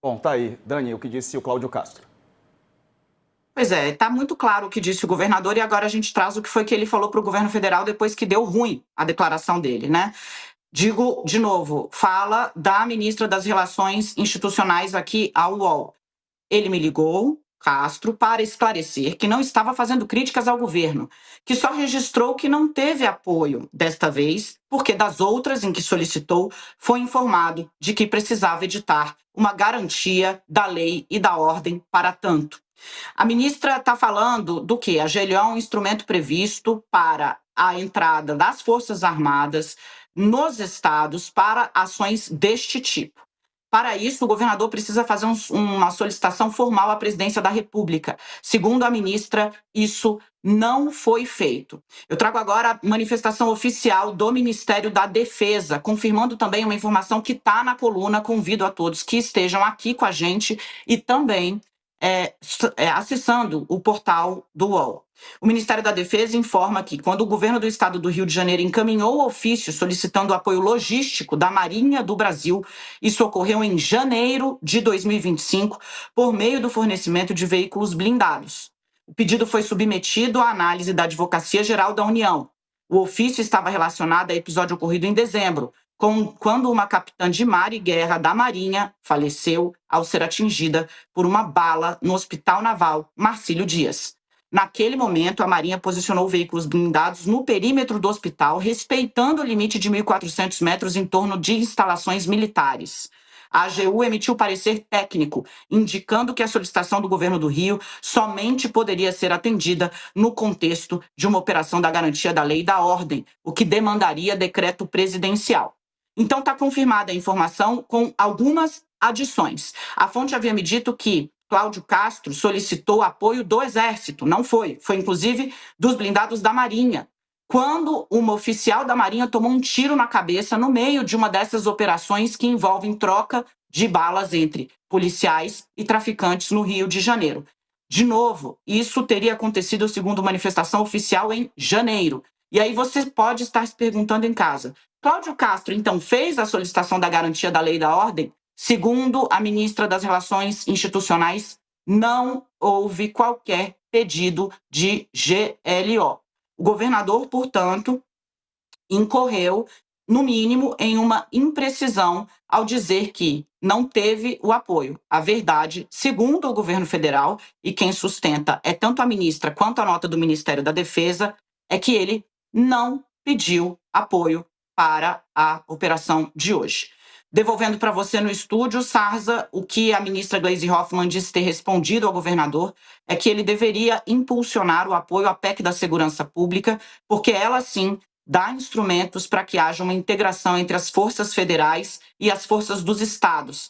Bom, tá aí. Dani, o que disse o Cláudio Castro? Pois é, está muito claro o que disse o governador e agora a gente traz o que foi que ele falou para o governo federal depois que deu ruim a declaração dele, né? Digo de novo, fala da ministra das Relações Institucionais aqui ao UOL. Ele me ligou, Castro, para esclarecer que não estava fazendo críticas ao governo, que só registrou que não teve apoio desta vez, porque das outras em que solicitou, foi informado de que precisava editar uma garantia da lei e da ordem para tanto. A ministra está falando do que? A GLO é um instrumento previsto para a entrada das Forças Armadas nos estados para ações deste tipo. Para isso, o governador precisa fazer uma solicitação formal à presidência da República. Segundo a ministra, isso não foi feito. Eu trago agora a manifestação oficial do Ministério da Defesa, confirmando também uma informação que está na coluna. Convido a todos que estejam aqui com a gente e também acessando o portal do UOL. O Ministério da Defesa informa que, quando o governo do estado do Rio de Janeiro encaminhou o ofício solicitando o apoio logístico da Marinha do Brasil, isso ocorreu em janeiro de 2025, por meio do fornecimento de veículos blindados. O pedido foi submetido à análise da Advocacia Geral da União. O ofício estava relacionado a episódio ocorrido em dezembro, quando uma capitã de mar e guerra da Marinha faleceu ao ser atingida por uma bala no Hospital Naval Marcílio Dias. Naquele momento, a Marinha posicionou veículos blindados no perímetro do hospital, respeitando o limite de 1.400 metros em torno de instalações militares. A AGU emitiu parecer técnico, indicando que a solicitação do governo do Rio somente poderia ser atendida no contexto de uma operação da garantia da lei e da ordem, o que demandaria decreto presidencial. Então, está confirmada a informação com algumas adições. A fonte havia me dito que Cláudio Castro solicitou apoio do Exército, não foi. Foi, inclusive, dos blindados da Marinha, quando uma oficial da Marinha tomou um tiro na cabeça no meio de uma dessas operações que envolvem troca de balas entre policiais e traficantes no Rio de Janeiro. De novo, isso teria acontecido, segundo manifestação oficial, em janeiro. E aí você pode estar se perguntando em casa, Cláudio Castro, então, fez a solicitação da garantia da lei e da ordem? Segundo a ministra das Relações Institucionais, não houve qualquer pedido de GLO. O governador, portanto, incorreu, no mínimo, em uma imprecisão ao dizer que não teve o apoio. A verdade, segundo o governo federal, e quem sustenta é tanto a ministra quanto a nota do Ministério da Defesa, é que ele não pediu apoio para a operação de hoje. Devolvendo para você no estúdio, Sarza, o que a ministra Gleisi Hoffmann disse ter respondido ao governador é que ele deveria impulsionar o apoio à PEC da segurança pública, porque ela sim dá instrumentos para que haja uma integração entre as forças federais e as forças dos estados,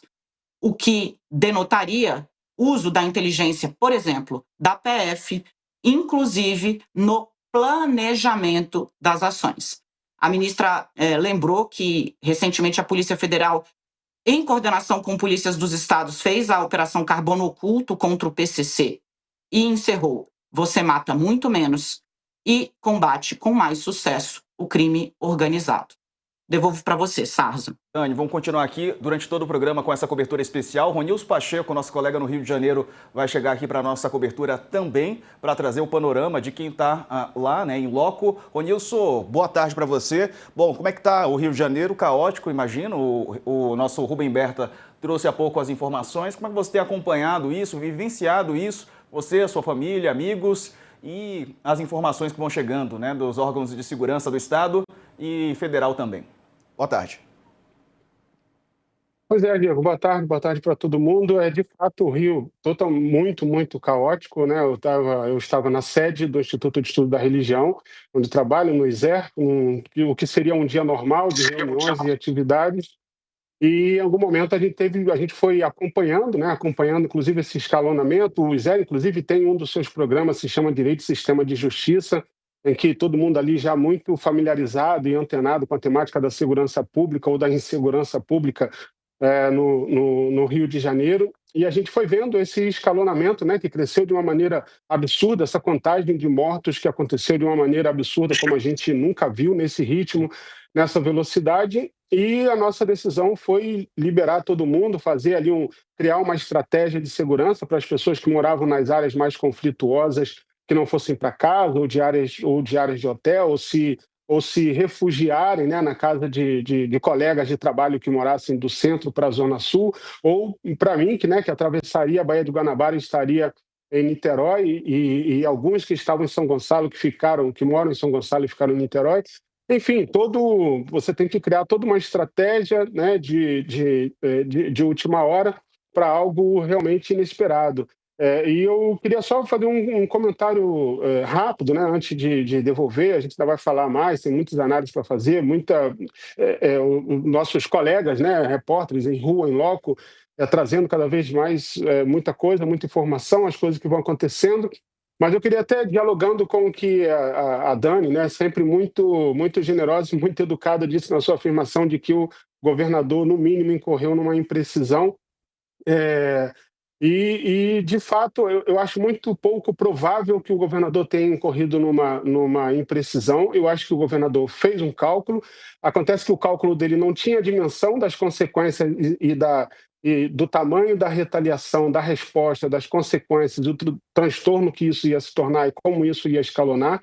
o que denotaria uso da inteligência, por exemplo, da PF, inclusive no planejamento das ações. A ministra lembrou que, recentemente, a Polícia Federal, em coordenação com polícias dos estados, fez a Operação Carbono Oculto contra o PCC e encerrou. Você mata muito menos e combate com mais sucesso o crime organizado. Devolvo para você, Sarza. Dani, vamos continuar aqui durante todo o programa com essa cobertura especial. Ronilson Pacheco, nosso colega no Rio de Janeiro, vai chegar aqui para a nossa cobertura também, para trazer o panorama de quem está lá, né, em loco. Ronilson, boa tarde para você. Bom, como é que está o Rio de Janeiro? Caótico, imagino. O nosso Rubem Berta trouxe há pouco as informações. Como é que você tem acompanhado isso, vivenciado isso? Você, a sua família, amigos e as informações que vão chegando, né, dos órgãos de segurança do Estado e federal também. Boa tarde. Pois é, Diego, boa tarde para todo mundo. De fato, o Rio muito caótico, né? Eu estava na sede do Instituto de Estudo da Religião, onde trabalho no ISER, o que seria um dia normal de reuniões e atividades. E em algum momento a gente foi acompanhando, né? Acompanhando inclusive esse escalonamento. O ISER, inclusive, tem um dos seus programas, se chama Direito e Sistema de Justiça, em que todo mundo ali já muito familiarizado e antenado com a temática da segurança pública ou da insegurança pública no Rio de Janeiro, e a gente foi vendo esse escalonamento, né, que cresceu de uma maneira absurda, essa contagem de mortos que aconteceu de uma maneira absurda, como a gente nunca viu nesse ritmo, nessa velocidade, e a nossa decisão foi liberar todo mundo, fazer ali criar uma estratégia de segurança para as pessoas que moravam nas áreas mais conflituosas, que não fossem para casa, ou de áreas de hotel, ou se refugiarem, né, na casa de colegas de trabalho que morassem do centro para a Zona Sul, ou para mim, que atravessaria a Baía de Guanabara e estaria em Niterói, e alguns que estavam em São Gonçalo, que moram em São Gonçalo e ficaram em Niterói. Enfim, você tem que criar toda uma estratégia, né, de última hora para algo realmente inesperado. E eu queria só fazer um comentário rápido, né, antes de devolver. A gente ainda vai falar mais, tem muitas análises para fazer, nossos colegas, né, repórteres em rua, em loco, trazendo cada vez mais muita coisa, muita informação, as coisas que vão acontecendo. Mas eu queria até, dialogando com o que a Dani, né, sempre muito, muito generosa e muito educada, disse na sua afirmação de que o governador, no mínimo, incorreu numa imprecisão. É, de fato, eu acho muito pouco provável que o governador tenha incorrido numa imprecisão. Eu acho que o governador fez um cálculo. Acontece que o cálculo dele não tinha dimensão das consequências e do tamanho da retaliação, da resposta, das consequências, do transtorno que isso ia se tornar e como isso ia escalonar.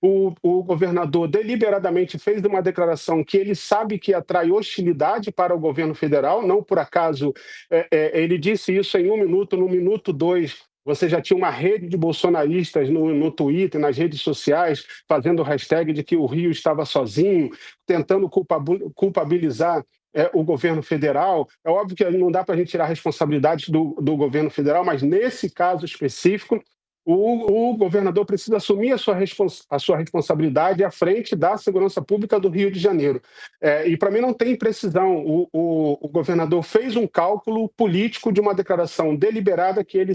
O governador deliberadamente fez uma declaração que ele sabe que atrai hostilidade para o governo federal. Não por acaso ele disse isso em 1 minuto. No minuto 2, você já tinha uma rede de bolsonaristas no Twitter, nas redes sociais, fazendo hashtag de que o Rio estava sozinho, tentando culpabilizar o governo federal. É óbvio que não dá para a gente tirar a responsabilidade do governo federal, mas nesse caso específico, o governador precisa assumir a sua responsabilidade à frente da segurança pública do Rio de Janeiro. E para mim não tem imprecisão. O governador fez um cálculo político de uma declaração deliberada que ele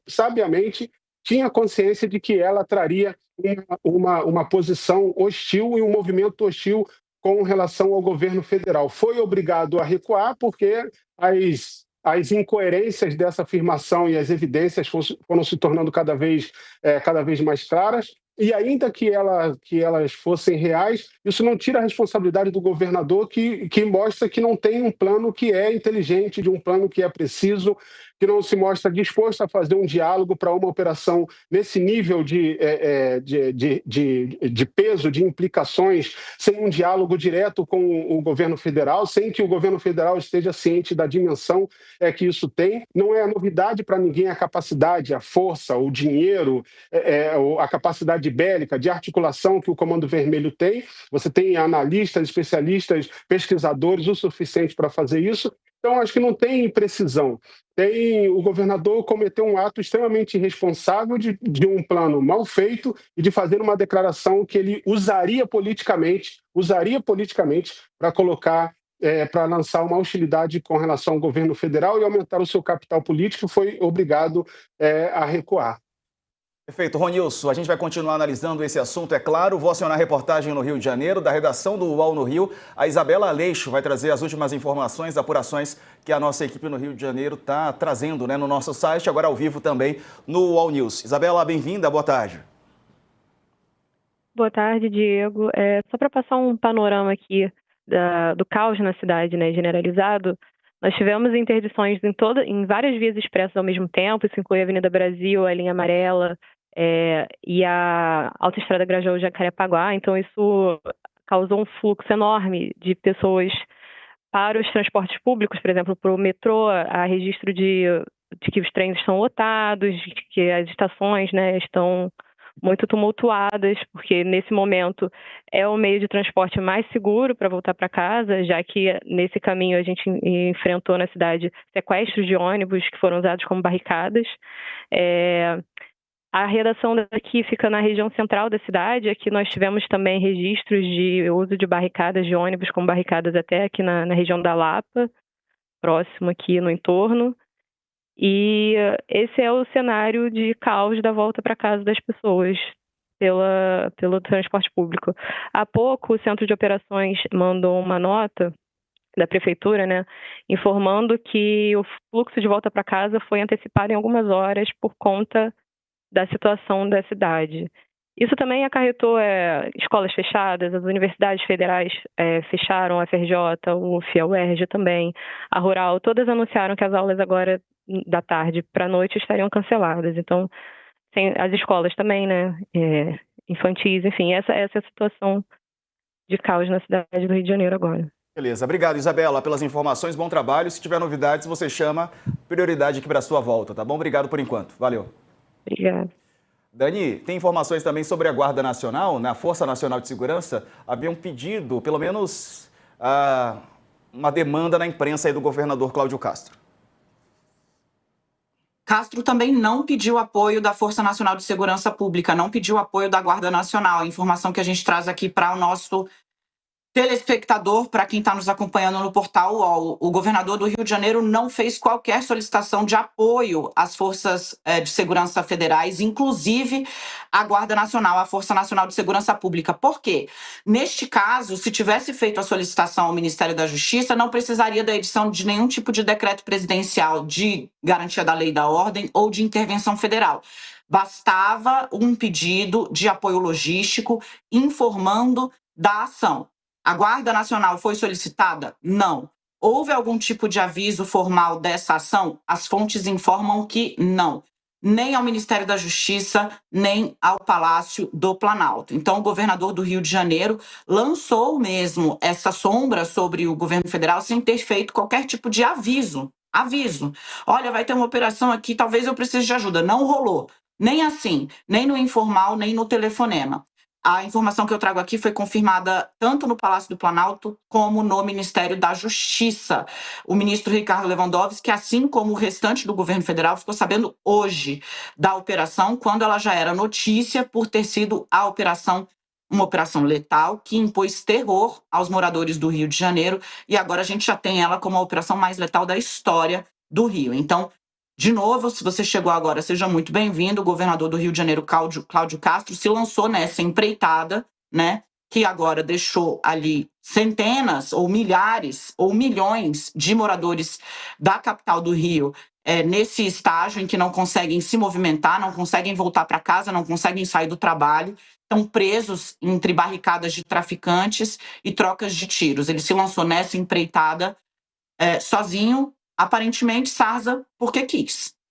sabiamente tinha consciência de que ela traria uma posição hostil e um movimento hostil com relação ao governo federal. Foi obrigado a recuar porque as incoerências dessa afirmação e as evidências foram se tornando cada vez mais claras. E ainda que elas fossem reais, isso não tira a responsabilidade do governador, que mostra que não tem um plano que é inteligente, de um plano que é preciso, que não se mostra disposto a fazer um diálogo para uma operação nesse nível de peso, de implicações, sem um diálogo direto com o governo federal, sem que o governo federal esteja ciente da dimensão que isso tem. Não é novidade para ninguém a capacidade, a força, o dinheiro, a capacidade bélica, de articulação que o Comando Vermelho tem. Você tem analistas, especialistas, pesquisadores o suficiente para fazer isso. Então, acho que não tem imprecisão. O governador cometeu um ato extremamente irresponsável de um plano mal feito e de fazer uma declaração que ele usaria politicamente para colocar, para lançar uma hostilidade com relação ao governo federal e aumentar o seu capital político. Foi obrigado a recuar. Perfeito. Ronilson, a gente vai continuar analisando esse assunto, é claro. Vou acionar a reportagem no Rio de Janeiro, da redação do UOL no Rio. A Isabela Aleixo vai trazer as últimas informações, apurações que a nossa equipe no Rio de Janeiro está trazendo, né, no nosso site, agora ao vivo também no UOL News. Isabela, bem-vinda, boa tarde. Boa tarde, Diego. Só para passar um panorama aqui do caos na cidade, né, generalizado, nós tivemos interdições em várias vias expressas ao mesmo tempo. Isso inclui a Avenida Brasil, a linha amarela, e a Autoestrada Grajaú-Jacarepaguá. Então, isso causou um fluxo enorme de pessoas para os transportes públicos, por exemplo, para o metrô. Há registro de que os trens estão lotados, de que as estações, né, estão muito tumultuadas, porque nesse momento é o meio de transporte mais seguro para voltar para casa, já que nesse caminho a gente enfrentou na cidade sequestros de ônibus que foram usados como barricadas. A redação daqui fica na região central da cidade. Aqui nós tivemos também registros de uso de barricadas de ônibus, como barricadas até aqui na região da Lapa, próximo aqui no entorno. E esse é o cenário de caos da volta para casa das pessoas pelo transporte público. Há pouco, o Centro de Operações mandou uma nota da Prefeitura, né, informando que o fluxo de volta para casa foi antecipado em algumas horas por conta da situação da cidade. Isso também acarretou escolas fechadas, as universidades federais fecharam, a FRJ, o UF, a UERJ também, a Rural, todas anunciaram que as aulas agora da tarde para a noite estariam canceladas. Então, as escolas também, né, infantis, enfim, essa é a situação de caos na cidade do Rio de Janeiro agora. Beleza, obrigado, Isabela, pelas informações, bom trabalho. Se tiver novidades, você chama prioridade aqui para a sua volta, tá bom? Obrigado por enquanto, valeu. Obrigada. Dani, tem informações também sobre a Guarda Nacional, na Força Nacional de Segurança, havia um pedido, pelo menos uma demanda na imprensa aí do governador Cláudio Castro. Castro também não pediu apoio da Força Nacional de Segurança Pública, não pediu apoio da Guarda Nacional. A informação que a gente traz aqui para o nosso telespectador, para quem está nos acompanhando no portal UOL, o governador do Rio de Janeiro não fez qualquer solicitação de apoio às forças de segurança federais, inclusive a Guarda Nacional, a Força Nacional de Segurança Pública. Por quê? Neste caso, se tivesse feito a solicitação ao Ministério da Justiça, não precisaria da edição de nenhum tipo de decreto presidencial de garantia da lei e da ordem ou de intervenção federal. Bastava um pedido de apoio logístico informando da ação. A Guarda Nacional foi solicitada? Não. Houve algum tipo de aviso formal dessa ação? As fontes informam que não. Nem ao Ministério da Justiça, nem ao Palácio do Planalto. Então, o governador do Rio de Janeiro lançou mesmo essa sombra sobre o governo federal sem ter feito qualquer tipo de aviso. Olha, vai ter uma operação aqui, talvez eu precise de ajuda. Não rolou. Nem assim, nem no informal, nem no telefonema. A informação que eu trago aqui foi confirmada tanto no Palácio do Planalto como no Ministério da Justiça. O ministro Ricardo Lewandowski, assim como o restante do governo federal, ficou sabendo hoje da operação, quando ela já era notícia por ter sido uma operação letal que impôs terror aos moradores do Rio de Janeiro, e agora a gente já tem ela como a operação mais letal da história do Rio. Então, de novo, se você chegou agora, seja muito bem-vindo. O governador do Rio de Janeiro, Cláudio Castro, se lançou nessa empreitada, né, que agora deixou ali centenas ou milhares ou milhões de moradores da capital do Rio nesse estágio em que não conseguem se movimentar, não conseguem voltar para casa, não conseguem sair do trabalho, estão presos entre barricadas de traficantes e trocas de tiros. Ele se lançou nessa empreitada sozinho, aparentemente, Sarza, porque quis.